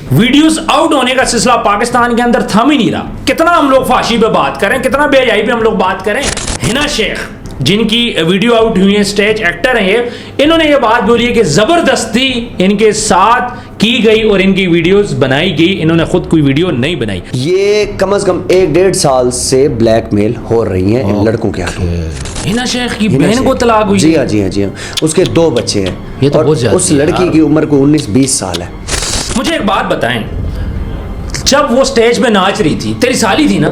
Videos out होने का सिलसिला पाकिस्तान के अंदर थम ही नहीं रहा। कितना हम लोग फाशी पे बात करें, कितना बेहयाई पे हम लोग बात करें। हिना शेख जिनकी वीडियो आउट हुई है, स्टेज एक्टर हैं ये, इन्होंने ये बात बोली है कि जबरदस्ती इनके साथ की गई और इनकी वीडियोस बनाई गई, इन्होंने खुद कोई वीडियो नहीं बनाई। ये कम से कम 1-1.5 साल से ब्लैकमेल हो रही हैं इन लड़कों के हाथों। हिना शेख की बहन को तलाक हुई? जी हाँ, जी हाँ, जी हाँ। उसके 2 बच्चे हैं। ये तो और बहुत ज्यादा उस लड़की की उम्र को 19-20 साल है। मुझे एक बात बताएं, जब वो स्टेज पे नाच रही थी, तेरी साली थी ना,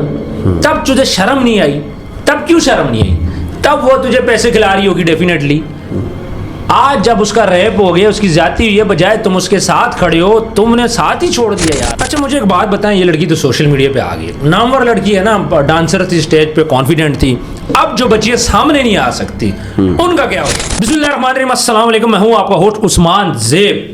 तब तुझे शर्म नहीं आई? तब क्यों शर्म नहीं आई? तब वो तुझे पैसे खिला रही होगी डेफिनेटली। आज जब उसका रेप हो गया, उसकी ज्यादती हुई है, बजाय तुम उसके साथ खड़े हो, तुमने साथ ही छोड़ दिया यार। अच्छा मुझे एक बात बताएं, ये लड़की तो सोशल मीडिया पे आ गई, नामवर लड़की है ना, डांसर थी, स्टेज पे कॉन्फिडेंट थी। अब जो बच्चियां सामने नहीं आ सकती उनका क्या होगा? बिस्मिल्लाहिर्रहमानिर्रहीम, अस्सलाम वालेकुम, मैं हूं आपका होस्ट उस्मान ज़ेब।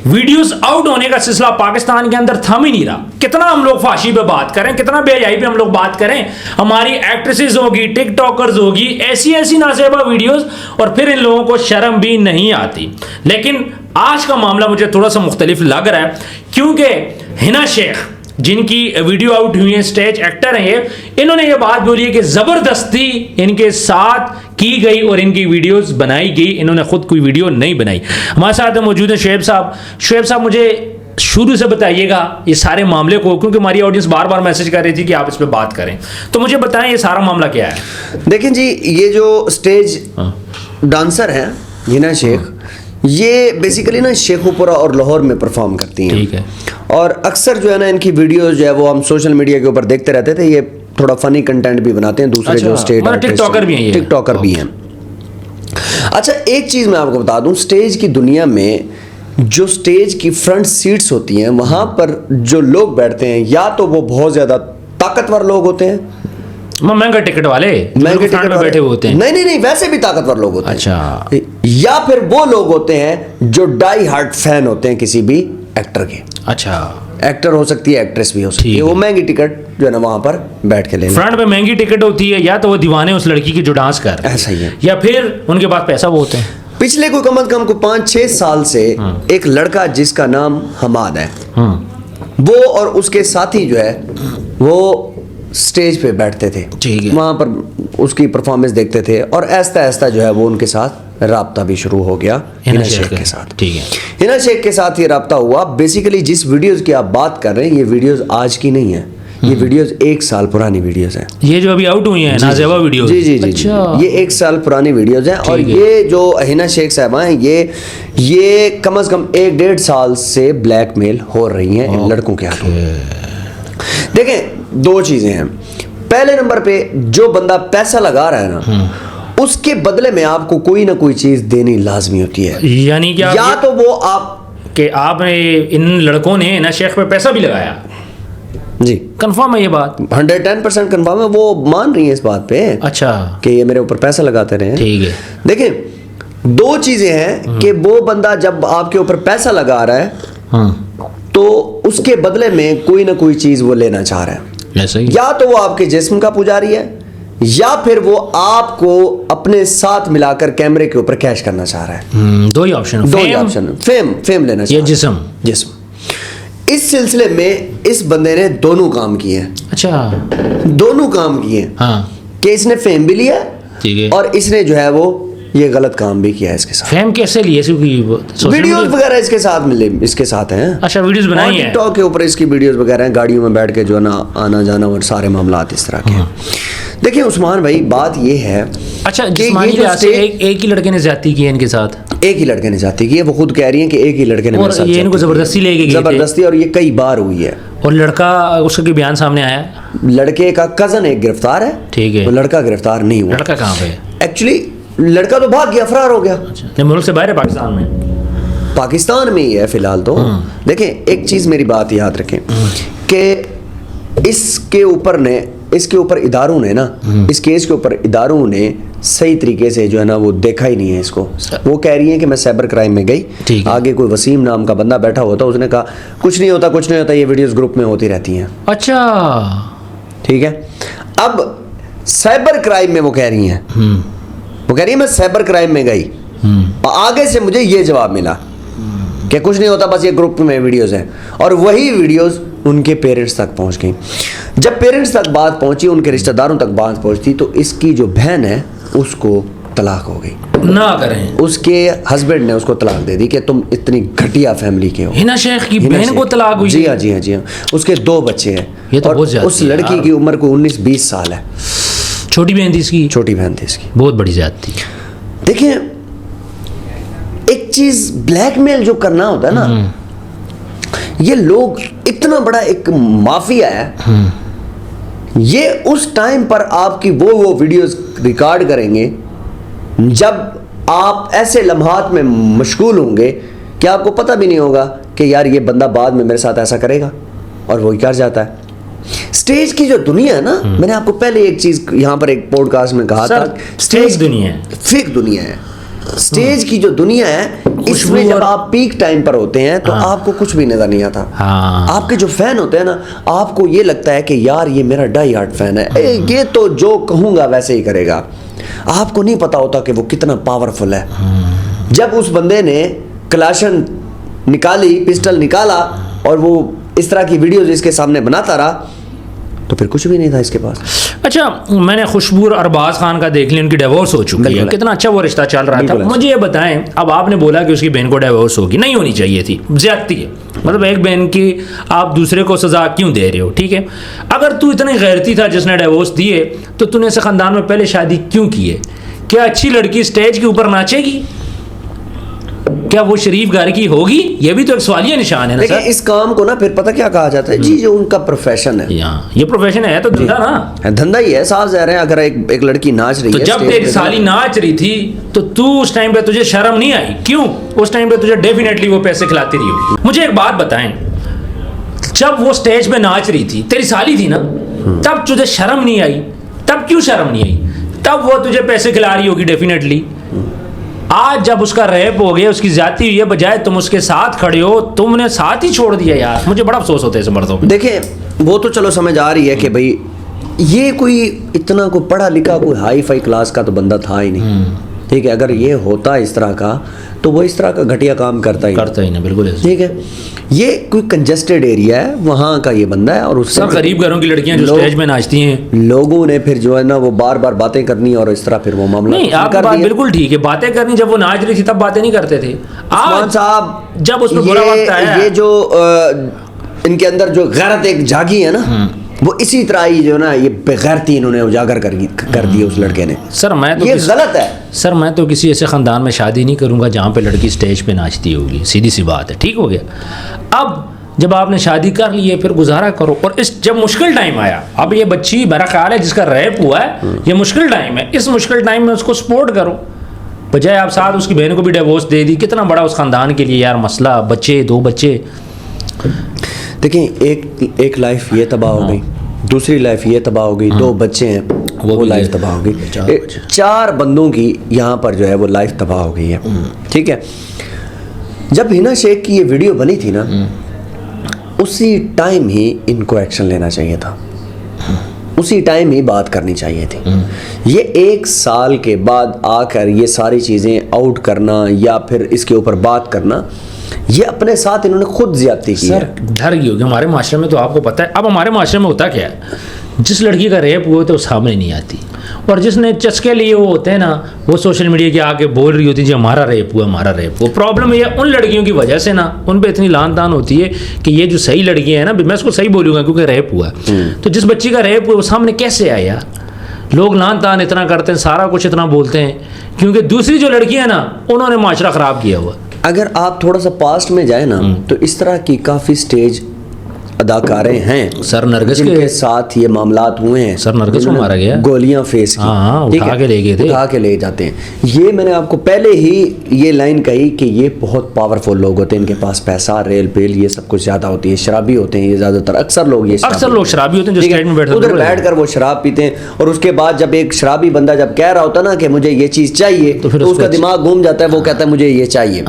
वीडियोस आउट होने का सिलसिला पाकिस्तान के अंदर थम ही नहीं रहा। कितना हम लोग फाशी पे बात करें, कितना बेहयाई पे हम लोग बात करें। हमारी एक्ट्रेसेस होगी, टिकटॉकर्स होगी, ऐसी ऐसी नासेबा वीडियोस, और फिर इन लोगों को शर्म भी नहीं आती। लेकिन आज का मामला मुझे थोड़ा सा मुख्तलिफ लग रहा है, क्योंकि हिना शेख जिनकी वीडियो आउट हुई है, स्टेज एक्टर हैं ये, इन्होंने ये बात बोली है कि जबरदस्ती इनके साथ की गई और इनकी वीडियोस बनाई गई, इन्होंने खुद कोई वीडियो नहीं बनाई। हमारे साथ मौजूद है शुएब साहब। शुएब साहब, मुझे शुरू से बताइएगा ये सारे मामले को, क्योंकि हमारी ऑडियंस बार बार मैसेज कर रही थी कि आप इस पे बात करें, तो मुझे बताएं ये सारा मामला क्या है। देखें जी, ये जो स्टेज डांसर हैं हिना शेख, ये बेसिकली ना शेखुपुरा और लाहौर में परफॉर्म करती हैं। ठीक है। और अक्सर जो है ना इनकी वीडियोस जो है वो हम सोशल मीडिया के ऊपर देखते रहते थे। ये थोड़ा फनी कंटेंट भी बनाते हैं, दूसरे जो स्टेज टिकटॉकर भी हैं, टिकटॉकर भी हैं। अच्छा, एक चीज मैं आपको बता दूं, स्टेज की दुनिया में जो स्टेज की फ्रंट सीट्स होती हैं, वहां पर जो लोग बैठते हैं, या तो वो बहुत ज्यादा ताकतवर लोग होते हैं, महंगा टिकट वाले, महंगे टिकट में बैठे हुए होते हैं। नहीं, वैसे भी ताकतवर लोग होते हैं। अच्छा। या फिर वो लोग होते हैं जो डाई हार्ट फैन होते हैं किसी भी एक्टर के। अच्छा। एक्टर हो सकती है, एक्ट्रेस भी हो सकती है, वो महंगी टिकट जो है ना वहां पर बैठ के ले फ्रंट पे महंगी टिकट होती है, या तो वो दीवाने उस लड़की की जो डांस कर रहे हैं, ऐसा ही है, या फिर उनके पास पैसा वो होते हैं। पिछले कोई कम से कम 5-6 साल से एक लड़का जिसका नाम हमाद है, वो और उसके साथी जो है वो स्टेज पे बैठते थे, वहां पर उसकी परफॉर्मेंस देखते थे, और ऐसा ऐसा जो है वो उनके साथ राब्ता भी शुरू हो गया हिना शेख के साथ। ठीक है। हिना शेख के साथ ये राब्ता हुआ। बेसिकली जिस वीडियोस की आप बात कर रहे हैं, ये वीडियोस आज की नहीं है, ये वीडियोस 1 साल पुरानी वीडियोस हैं। ये जो अभी आउट हुई हैं नाज़ेबा वीडियोस? जी। अच्छा। ये 1 साल पुरानी वीडियोस हैं। और ये जो हिना शेख साहबा हैं, ये कम से कम 1-1.5 साल से ब्लैकमेल हो रही हैं इन लड़कों के हाथों। देखें, 2 चीजें हैं। पहले नंबर पे जो बंदा पैसा लगा रहा है ना, उसके बदले में आपको कोई ना कोई चीज देनी लाजमी होती है। यानी कि या तो वो आपने इन लड़कों ने हिना शेख पे पैसा भी लगाया? जी, कंफर्म है ये बात? 110% कंफर्म है, वो मान रही है इस बात पे। अच्छा, कि ये मेरे ऊपर पैसा लगाते रहे। ठीक है। देखें, 2 चीजें हैं कि वो बंदा जब आपके ऊपर पैसा लगा रहा है तो उसके बदले में कोई ना कोई चीज वो लेना चाह रहा है। ऐसा ही। या तो वो आपके जिस्म का पुजारी है, या फिर वो आपको अपने साथ मिलाकर कैमरे के ऊपर कैश करना चाह रहा है। 2 ही ऑप्शन। फेम लेना चाह रहा है, जिस्म। इस सिलसिले में इस बंदे ने दोनों काम किए हैं। अच्छा, दोनों काम किए। हाँ। कि इसने फेम भी लिया, ठीक है, और इसने जो है वो ये गलत काम भी किया है इसके साथ। फेम कैसे लिए? वीडियोस वगैरह इसके साथ मिले, इसके साथ हैं। अच्छा, वीडियोस बनाई हैं टिकटॉक के ऊपर, इसकी वीडियोस वगैरह हैं, गाड़ियों में बैठ के जो है ना आना जाना और सारे मामलात इस तरह के हैं। देखिए उस्मान भाई, बात ये है, अच्छा, जिस्मानी लिहाज से एक ही लड़के ने ज्यादती की है इनके साथ? एक ही लड़के ने ज्यादती की है। वो खुद कह रही है कि एक ही लड़के ने, और ये इनको जबरदस्ती लेके गए थे? जबरदस्ती, और ये कई बार हुई है। और लड़का, उसका बयान सामने आया? लड़के का कजन एक गिरफ्तार है, ठीक है, लड़का गिरफ्तार नहीं हुआ। लड़का कहाँ पे? एक्चुअली लड़का तो भाग गया, फरार हो गया। अच्छा, मुल्क से बाहर है? पाकिस्तान में ही है फिलहाल तो। देखें, एक चीज मेरी बात याद रखें कि इसके ऊपर इदारों ने ना, इस केस के ऊपर इदारों ने सही तरीके से जो है ना वो देखा ही नहीं है इसको। वो कह रही है कि मैं साइबर क्राइम में गई, आगे कोई वसीम नाम का बंदा बैठा होता, उसने कहा कुछ नहीं होता, ये वीडियोस ग्रुप में होती रहती हैं। अच्छा, ठीक है। अब साइबर क्राइम में वो कह रही हैं, मैं साइबर क्राइम में गई और आगे से मुझे ये जवाब मिला कि कुछ नहीं होता, बस ये ग्रुप में वीडियोस हैं। और वही वीडियोस उनके पेरेंट्स तक पहुंच गई। जब पेरेंट्स तक बात पहुंची, उनके रिश्तेदारों तक बात पहुंचती, तो इसकी जो बहन है उसको तलाक हो गई। ना करें, उसके हस्बैंड ने उसको तलाक दे दी कि तुम इतनी घटिया फैमिली के हो। हिना शेख की हिना बहन शेख। को तलाक हुई? जी हाँ, जी हाँ, जी हाँ। उसके 2 बच्चे हैं। ये तो और बहुत ज्यादती उस है लड़की यार। की उम्र को 19-20 साल है। छोटी बहन थी इसकी? छोटी बहन थी इसकी। बहुत बड़ी ज्यादती। देखिए, एक चीज ब्लैकमेल जो करना होता है ना, ये लोग इतना बड़ा एक माफिया है। ये उस टाइम पर आपकी वो वीडियोस रिकॉर्ड करेंगे जब आप ऐसे लम्हात में मशगूल होंगे कि आपको पता भी नहीं होगा कि यार ये बंदा बाद में मेरे साथ ऐसा करेगा, और वही कर जाता है। स्टेज की जो दुनिया है ना, मैंने आपको पहले एक चीज यहां पर एक पॉडकास्ट में कहा था, स्टेज दुनिया है, फेक दुनिया है। स्टेज की जो दुनिया है, इसमें जब आप पीक टाइम पर होते हैं तो आपको कुछ भी नजर नहीं आता। आपके जो फैन होते हैं ना, आपको ये लगता है कि यार ये मेरा डाई हार्ट फैन है, ये तो जो कहूंगा वैसे ही करेगा। आपको नहीं पता होता कि वो कितना पावरफुल है। जब उस बंदे ने कलाशन निकाली, पिस्टल निकाला, और वो इस तरह की वीडियोस इसके सामने बनाता रहा, तो फिर कुछ भी नहीं था इसके पास। अच्छा, मैंने खुशबू और अरबाज खान का देख लिया, उनकी डिवोर्स हो चुकी है, कितना अच्छा वो रिश्ता चल रहा था। मुझे ये बताएं, अब आपने बोला कि उसकी बहन को डिवोर्स होगी, नहीं होनी चाहिए थी, ज्यादती है। मतलब एक बहन की आप दूसरे को सजा क्यों दे रहे हो? ठीक है, अगर तू इतने गैरती था जिसने डिवोर्स दिए, तो तूने ऐसे खानदान में पहले शादी क्यों की है? क्या अच्छी लड़की स्टेज के ऊपर नाचेगी? क्या वो शरीफ घर की होगी? ये भी तो एक सवालिया निशान है ना सर। इस काम को ना फिर पता क्या कहा जाता है जी, जो उनका प्रोफेशन है, ये प्रोफेशन है तो धंधा ना, धंधा ही है। साफ ज़ाहिर है, अगर एक लड़की नाच रही तो है, जब तेरी साली नाच रही थी तो तू उस टाइम पे तुझे शर्म नहीं आई? क्यों? उस टाइम पे तुझे डेफिनेटली वो पैसे खिलाती रही होगी। मुझे एक बात बताएं, जब वो स्टेज पे नाच रही थी, तेरी साली थी ना, तब तुझे शर्म नहीं आई? तब क्यों शर्म नहीं आई? तब वो तुझे पैसे खिला रही होगी डेफिनेटली। आज जब उसका रेप हो गया, उसकी ज्यादती हुई है, बजाय तुम उसके साथ खड़े हो, तुमने साथ ही छोड़ दिया यार। मुझे बड़ा अफसोस होता है इस मर्दों पे। देखिए, वो तो चलो समझ आ रही है कि भाई ये कोई इतना कोई पढ़ा लिखा कोई हाई फाई क्लास का तो बंदा था ही नहीं। ठीक है, अगर ये होता इस तरह का तो वो इस तरह का घटिया काम करता ही नहीं, बिल्कुल। ठीक है, ये कोई कंजेस्टेड एरिया है, वहाँ का ये बंदा है, और उससे सब गरीब घरों की लड़कियां जो स्टेज में नाचती हैं, लोगों ने फिर जो है ना वो बार बार बातें करनी, और इस तरह फिर वो मामला नहीं। आपकी बात बिल्कुल ठीक है, बातें करनी, जब वो नाच रही थी तब बातें नहीं करते थे। आज साहब जब उसमें बुरा वक्त आया, ये जो इनके अंदर जो गैरत एक जागी है ना, वो इसी तरह ही जो ना ये बेगैरती इन्होंने उजागर कर दी उस लड़के ने। सर मैं तो ये गलत है सर, मैं तो किसी ऐसे ख़ानदान में शादी नहीं करूंगा जहाँ पे लड़की स्टेज पे नाचती होगी, सीधी सी बात है। ठीक हो गया। अब जब आपने शादी कर ली है, फिर गुजारा करो। और इस जब मुश्किल टाइम आया, अब ये बच्ची मेरा ख्याल है जिसका रेप हुआ है, ये मुश्किल टाइम है, इस मुश्किल टाइम में उसको सपोर्ट करो, बजाय आप साथ उसकी बहन को भी डिवोर्स दे दी। कितना बड़ा उस ख़ानदान के लिए यार मसला, बच्चे, 2 बच्चे। देखिए, एक लाइफ ये तबाह हो गई, दूसरी लाइफ ये तबाह हो गई, 2 बच्चे हैं वो लाइफ तबाह हो गई, 4 बंदों की यहाँ पर जो है वो लाइफ तबाह हो गई है। ठीक है, जब हिना शेख की ये वीडियो बनी थी ना, उसी टाइम ही इनको एक्शन लेना चाहिए था, उसी टाइम ही बात करनी चाहिए थी। ये 1 साल के बाद आकर ये सारी चीज़ें आउट करना या फिर इसके ऊपर बात करना, ये अपने साथ इन्होंने खुद ज्यादती की है। डर गई होगी हमारे माशरे में, तो आपको पता है अब हमारे माशरे में होता क्या है, जिस लड़की का रेप हुआ तो वो सामने नहीं आती, और जिसने चस्के लिए वो होते हैं ना, वो सोशल मीडिया के आके बोल रही होती है जी हमारा रेप हुआ, हमारा रेप हुआ। प्रॉब्लम ये उन लड़कियों की वजह से ना, उन पे इतनी लान तान होती है कि ये जो सही लड़कियां हैं ना, मैं उसको सही बोलूँगा क्योंकि रेप हुआ, तो जिस बच्ची का रेप हुआ वो सामने कैसे आया? लोग लान तान इतना करते हैं, सारा कुछ इतना बोलते हैं, क्योंकि दूसरी जो लड़कियां हैं ना, उन्होंने माशरा ख़राब किया हुआ। अगर आप थोड़ा सा पास्ट में जाए ना, तो इस तरह की काफ़ी स्टेज अदाकारें हैं सर नरगिस के साथ ये मामलात हुए हैं। सर नरगिस को मारा गया, गोलियां फेस की, उठा के ले गए थे, उठा के ले जाते हैं। ये मैंने आपको पहले ही ये लाइन कही कि ये बहुत पावरफुल लोग होते हैं, इनके पास पैसा, रेल पेल, ये सब कुछ ज़्यादा होती है, शराबी होते हैं ये ज़्यादातर, अक्सर लोग शराबी होते हैं, जो स्टेज में बैठते हैं, उधर बैठकर वो शराब पीते हैं, और उसके बाद जब एक शराबी बंदा जब कह रहा होता है ना कि मुझे ये चीज़ चाहिए, तो उसका दिमाग घूम जाता है, वो कहता है मुझे ये चाहिए,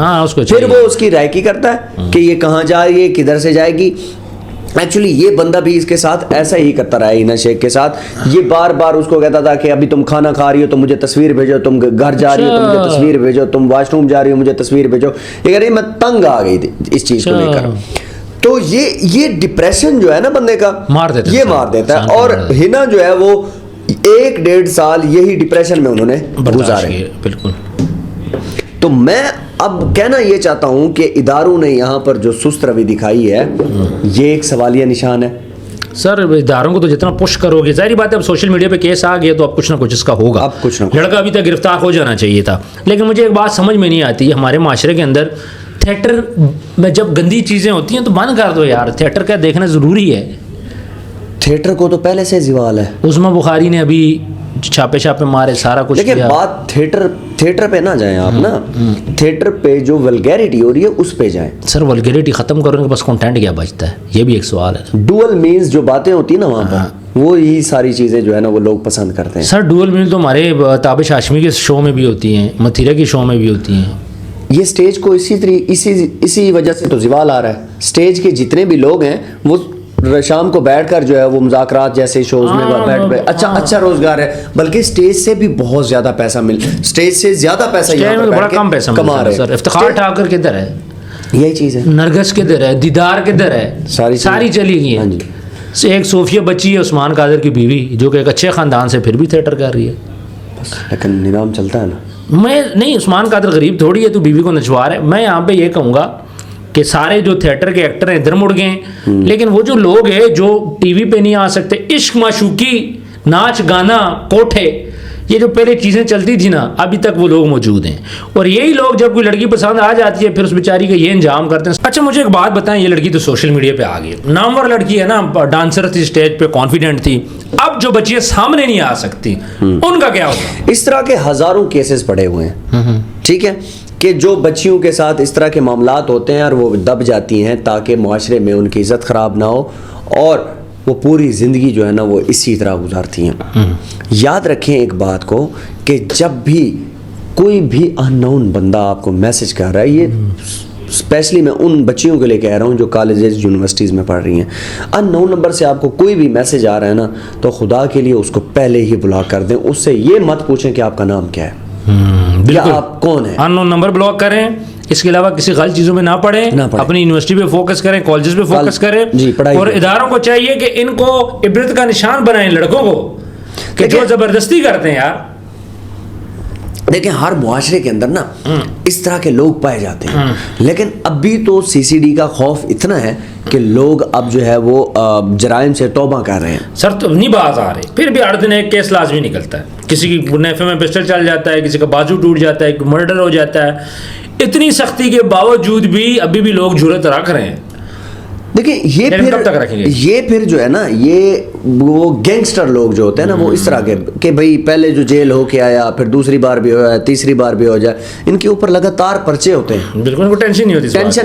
फिर वो उसकी रायकी करता है कि ये कहाँ जा रही है, किधर से जाएगी। एक्चुअली ये बंदा भी इसके साथ ऐसा ही करता रहा है, हिना शेख के साथ। ये बार बार उसको कहता था कि अभी तुम खाना खा रही हो तो मुझे तस्वीर भेजो, तुम घर जा रही हो तो मुझे तस्वीर भेजो, तुम वॉशरूम जा रही हो मुझे तस्वीर भेजो। ये कह रही मैं तंग आ गई थी इस चीज को लेकर। तो ये डिप्रेशन जो है ना बंदे का मार देता ये मार देता है। और हिना जो है वो 1-1.5 साल यही डिप्रेशन में उन्होंने गुजारे। बिल्कुल। तो मैं अब कहना ये चाहता हूं कि इदारों ने यहाँ पर जो सुस्त रवि दिखाई है ये एक सवालिया निशान है। सर इदारों को तो जितना पुश करोगे, जाहिर बात है अब सोशल मीडिया पे केस आ गया तो अब कुछ ना कुछ इसका होगा। अब कुछ ना कुछ। लड़का अभी तक गिरफ्तार हो जाना चाहिए था। लेकिन मुझे एक बात समझ में नहीं आती, हमारे माशरे के अंदर थिएटर में जब गंदी चीज़ें होती हैं तो बंद कर दो यार, थिएटर क्या देखना ज़रूरी है? थिएटर को तो पहले से जिवाल है। उस्मा बुखारी ने अभी छापे मारे, सारा कुछ लेकिन किया। बात थिएटर पे ना जाएं आप ना, थिएटर पे जो वल्गैरिटी हो रही है उस पे जाएं। सर वल्गैरिटी खत्म करोगे बस कंटेंट क्या बचता है, ये भी एक सवाल है। डुअल मीन्स जो बातें होती है ना वहाँ पर, वो यही सारी चीजें जो है ना वो लोग पसंद करते हैं। सर डुअल मीन्स तो हमारे ताबिश हाशमी के शो में भी होती हैं, मथीरा के शो में भी होती हैं। ये स्टेज को इसी वजह से तो जिवाल आ रहा है। स्टेज के जितने भी लोग हैं वो शाम को बैठकर जो है वो मुज़ाकरात जैसे शोज में बैठ अच्छा रोजगार है, बल्कि स्टेज से भी बहुत ज्यादा पैसा स्टेज से ज्यादा पैसा यहाँ पर बड़ा कम पैसा कमा रहे हैं। सर इफ्तिखार ठाकर किधर है, यही चीज है। नरगस किधर है, दीदार किधर है, सारी चली गई है। एक सोफिया बच्ची है उस्मान कादर की बीवी, जो कि एक अच्छे खानदान से फिर भी थिएटर कर रही है। लेकिन निज़ाम चलता है ना। मैं नहीं, उस्मान कादर गरीब थोड़ी है, तू बीवी को नचवा रहा है। मैं यहाँ पे ये कहूँगा कि सारे जो थिएटर के एक्टर हैं इधर मुड़ गए, लेकिन वो जो लोग हैं जो टीवी पे नहीं आ सकते, इश्क माशूकी, नाच गाना, कोठे, ये जो पहले चीज़ें चलती थी ना, अभी तक वो लोग मौजूद हैं। और यही लोग जब कोई लड़की पसंद आ जाती है फिर उस बेचारी का ये अंजाम करते हैं। अच्छा मुझे एक बात बताएं, ये लड़की तो सोशल मीडिया पे आ गई, नामवर लड़की है ना, डांसर थी, स्टेज पे कॉन्फिडेंट थी। अब जो बच्चियां सामने नहीं आ सकती उनका क्या होगा? इस तरह के हजारों केसेस पड़े हुए हैं, ठीक है, कि जो बच्चियों के साथ इस तरह के मामलात होते हैं और वो दब जाती हैं ताकि माशरे में उनकी इज़्ज़त ख़राब ना हो, और वो पूरी ज़िंदगी जो है ना वो इसी तरह गुजारती हैं। याद रखें एक बात को कि जब भी कोई भी अननोन बंदा आपको मैसेज कर रहा है, ये स्पेशली मैं उन बच्चियों के लिए कह रहा हूँ जो कॉलेजेस यूनिवर्सिटीज़ में पढ़ रही हैं, अननोन नंबर से आपको कोई भी मैसेज आ रहा है ना, तो खुदा के लिए उसको पहले ही ब्लॉक कर दें। उससे ये मत पूछें कि आपका नाम क्या है या आप कौन है। अननोन नंबर ब्लॉक करें, इसके अलावा किसी गलत चीज़ों में ना पढ़ें, अपनी यूनिवर्सिटी पे फोकस करें, कॉलेजेस पे फोकस करें जी, और इदारों को चाहिए कि इनको इबरत का निशान बनाएं लड़कों को, कि जो ज़बरदस्ती करते हैं यार। देखें हर मुआशरे के अंदर ना इस तरह के लोग पाए जाते हैं, लेकिन अभी तो सीसीडी का खौफ इतना है कि लोग अब जो है वो जराइम से तौबा कर रहे हैं। सर तो नहीं बात आ रही, फिर भी 8 दिन एक केस लाजमी निकलता है, किसी की नेफे में पिस्टल चल जाता है, किसी का बाजू टूट जाता है, मर्डर हो जाता है। इतनी सख्ती के बावजूद भी अभी भी लोग जुर्रत रख रहे हैं। देखिए ये फिर जो है ना, ये वो गैंगस्टर लोग जो होते हैं ना, वो इस तरह के कि भाई पहले जो जेल हो के आया, फिर दूसरी बार भी हो जाए, तीसरी बार भी हो जाए, इनके ऊपर लगातार पर्चे होते हैं। बिल्कुल उनको टेंशन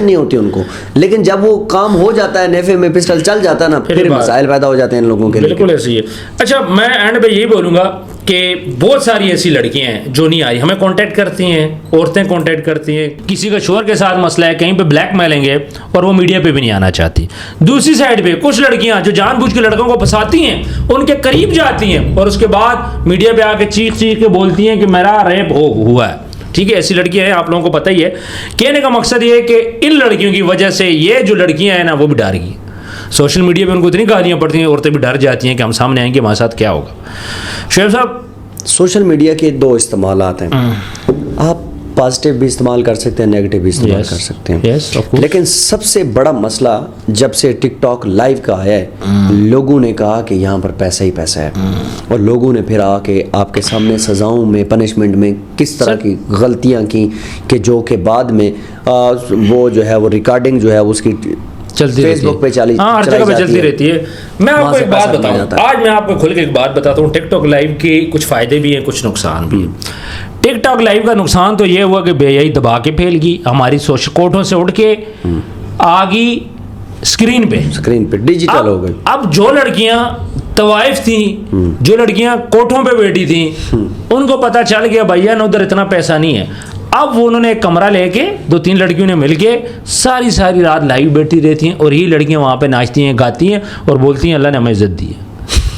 नहीं होती उनको। लेकिन जब वो काम हो जाता है, नेफे में पिस्टल चल जाता है ना, फिर मसाइल पैदा हो जाते हैं इन लोगों के लिए। बिल्कुल ऐसी है। अच्छा मैं एंड पे यही बोलूँगा कि बहुत सारी ऐसी लड़कियां हैं जो नहीं आ रही, हमें कांटेक्ट करती हैं, औरतें कांटेक्ट करती हैं, किसी का शोहर के साथ मसला है, कहीं पे ब्लैकमेलेंगे और वो मीडिया पे भी नहीं आना चाहती। दूसरी साइड पे कुछ लड़कियां जो जानबूझ के लड़कों को फंसाती हैं, उनके करीब जाती हैं और उसके बाद मीडिया पे आके चीख के बोलती हैं कि मेरा रेप हुआ है। ठीक है, ऐसी लड़कियां हैं, आप लोगों को पता ही है। कहने का मकसद ये है कि इन लड़कियों की वजह से ये जो लड़कियां हैं ना वो भी डर गई। सोशल मीडिया पे उनको इतनी गालियाँ पड़ती हैं, औरतें भी डर जाती हैं कि हम सामने आएंगे, हमारे साथ क्या होगा। शुएब साहब, सोशल मीडिया के 2 इस्तेमालात हैं, आप पॉजिटिव भी इस्तेमाल कर सकते हैं, नेगेटिव भी इस्तेमाल कर सकते हैं। लेकिन सबसे बड़ा मसला जब से टिकटॉक लाइव का आया है, लोगों ने कहा कि यहाँ पर पैसा ही पैसा है, और लोगों ने फिर आके आपके सामने सजाओं में, पनिशमेंट में किस तरह की गलतियाँ की कि जो के बाद में वो जो है वो रिकॉर्डिंग जो है उसकी चलती फेसबुक पे हर जगह पे चलती रहती है। मैं आपको एक बात बताऊं, आज मैं आपको खुल के एक बात बताता हूँ। टिकटॉक लाइव के कुछ फायदे भी हैं, कुछ नुकसान भी हैं। टिकटॉक लाइव का नुकसान तो ये हुआ कि बेहयाई दबा के फैल गई, हमारी कोठों से उठ के आ गई स्क्रीन पे डिजिटल हो गई। अब जो लड़कियां तवाइफ थी, जो लड़कियां कोठों पे बैठी थी, उनको पता चल गया भैया ना उधर इतना पैसा नहीं है। अब वो उन्होंने एक कमरा लेके 2-3 लड़कियों ने मिलके सारी सारी रात लाइव बैठी रहती हैं और ये लड़कियां वहाँ पे नाचती हैं, गाती हैं और बोलती हैं अल्लाह ने हमें इज्जत दी है।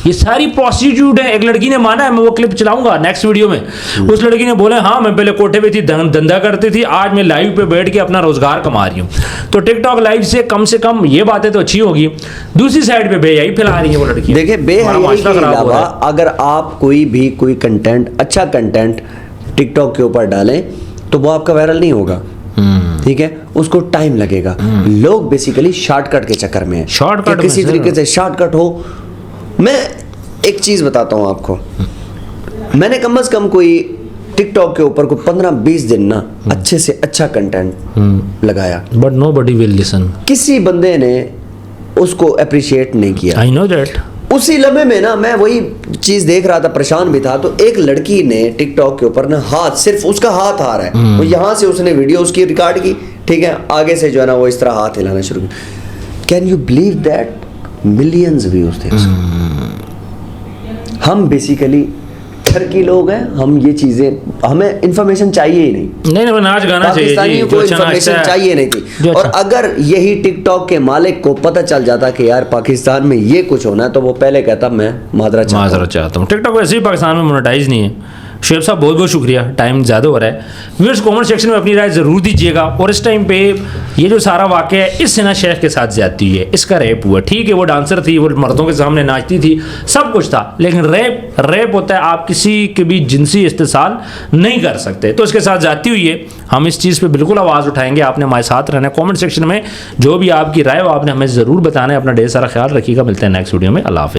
ये सारी प्रोस्टिट्यूट है। एक लड़की ने माना है, मैं वो क्लिप चलाऊंगा नेक्स्ट वीडियो में। उस लड़की ने बोला हाँ मैं पहले कोठे पे थी, धंधा करती थी, आज मैं लाइव पे बैठ के अपना रोजगार कमा रही हूँ। तो टिकटॉक लाइव से कम ये बातें तो अच्छी होगी, दूसरी साइड पे बेहयाई फैला रही है वो लड़की। देखिए बेहयाई के अलावा अगर आप कोई कंटेंट, अच्छा कंटेंट टिकटॉक के ऊपर डालें तो वो आपका वायरल नहीं होगा, ठीक है, उसको टाइम लगेगा। लोग बेसिकली शॉर्टकट के चक्कर में है, शॉर्टकट किसी तरीके से शॉर्टकट हो। मैं एक चीज बताता हूं आपको, मैंने कम से कम कोई टिकटॉक के ऊपर कोई 15-20 दिन ना अच्छे से अच्छा कंटेंट लगाया, बट नोबडी विल लिसन। किसी बंदे ने उसको अप्रिशिएट नहीं किया। I know that. उसी लम्हे में ना मैं वही चीज देख रहा था, परेशान भी था, तो एक लड़की ने टिकटॉक के ऊपर ना हाथ, सिर्फ उसका हाथ आ रहा है, वो यहां से उसने वीडियो उसकी रिकॉर्ड की, ठीक है, आगे से जो है ना वो इस तरह हाथ हिलाना शुरू किया। Can you believe that? Millions views थे। हम बेसिकली घर की लोग हैं, हम ये चीजें, हमें इंफॉर्मेशन चाहिए ही नहीं। नहीं नाच गाना चाहिए, पाकिस्तानियों को इंफॉर्मेशन चाहिए नहीं थी। और अगर यही टिकटॉक के मालिक को पता चल जाता कि यार पाकिस्तान में ये कुछ होना है, तो वो पहले कहता मैं माजरा चाहता हूँ। टिकटॉक वैसे ही पाकिस्तान में मोनेटाइज नहीं है। शेब साहब बहुत बहुत शुक्रिया, टाइम ज़्यादा हो रहा है। व्यूअर्स कमेंट सेक्शन में अपनी राय ज़रूर दीजिएगा। और इस टाइम पे ये जो सारा वाक़या है, इस सिना शेख के साथ ज्यादती हुई है, इसका रेप हुआ, ठीक है, वो डांसर थी, वो मर्दों के सामने नाचती थी, सब कुछ था, लेकिन रेप होता है, आप किसी के भी जिनसी इस्तेसाल नहीं कर सकते। तो इसके साथ ज्यादती हुई है, हम इस चीज़ पर बिल्कुल आवाज़ उठाएंगे। आपने हमारे साथ रहना है। कॉमेंट सेक्शन में जो भी आपकी राय हो आपने हमें ज़रूर बताना है। अपना ढेर सारा ख्याल रखिएगा। मिलते हैं नेक्स्ट वीडियो में। अल्लाह हाफ़िज़।